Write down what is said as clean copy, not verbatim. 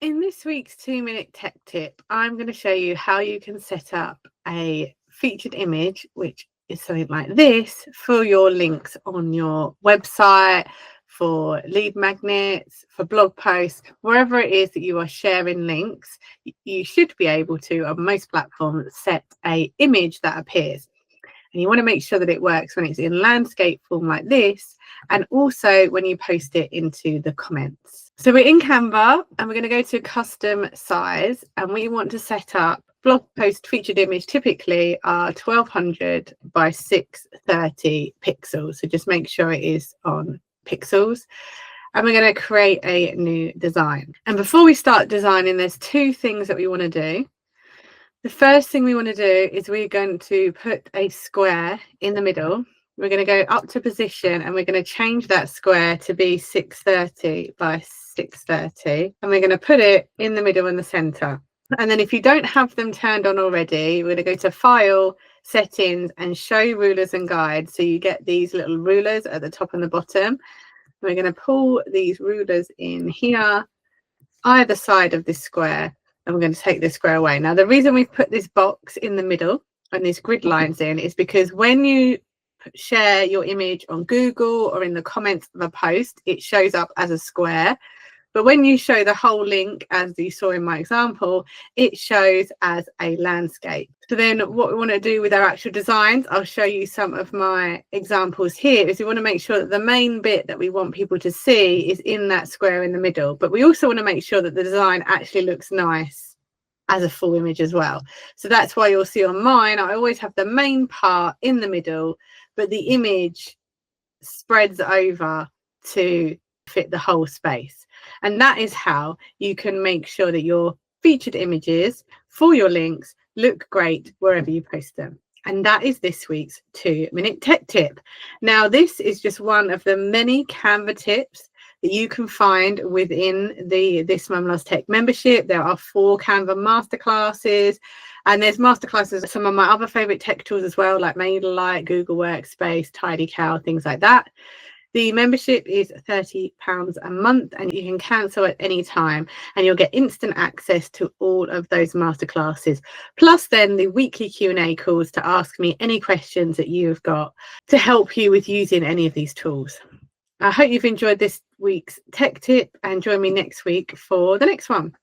In this week's 2-minute tech tip, I'm going to show you how you can set up a featured image, which is something like this, for your links on your website, for lead magnets, for blog posts, wherever it is that you are sharing links. You should be able to, on most platforms, set an image that appears. And you want to make sure that it works when it's in landscape form like this, and also when you post it into the comments. So we're in Canva and we're going to go to custom size, and we want to set up blog post featured image typically are 1200 by 630 pixels. So just make sure it is on pixels. And we're going to create a new design. And before we start designing, there's two things that we want to do. The first thing we want to do is we're going to put a square in the middle. We're going to go up to position and we're going to change that square to be 630 by 630. And we're going to put it in the middle in the center. And then if you don't have them turned on already, we're going to go to File, Settings, and Show Rulers and Guides. So you get these little rulers at the top and the bottom. We're going to pull these rulers in here, either side of this square. And we're going to take this square away. Now, the reason we've put this box in the middle and these grid lines in is because when you share your image on Google or in the comments of a post, it shows up as a square. But when you show the whole link, as you saw in my example, it shows as a landscape. So then what we want to do with our actual designs, I'll show you some of my examples here, is we want to make sure that the main bit that we want people to see is in that square in the middle. But we also want to make sure that the design actually looks nice as a full image as well. So that's why you'll see on mine, I always have the main part in the middle, but the image spreads over to fit the whole space. And that is how you can make sure that your featured images for your links look great wherever you post them. And that is this week's 2-minute tech tip. Now, this is just one of the many Canva tips that you can find within the This Mum Loves Tech membership. There are 4 Canva masterclasses, and there's masterclasses, some of my other favorite tech tools as well, like MailerLite, Google Workspace, TidyCal, things like that. The membership is £30 a month, and you can cancel at any time, and you'll get instant access to all of those masterclasses, plus then the weekly Q&A calls to ask me any questions that you've got to help you with using any of these tools. I hope you've enjoyed this week's tech tip, and join me next week for the next one.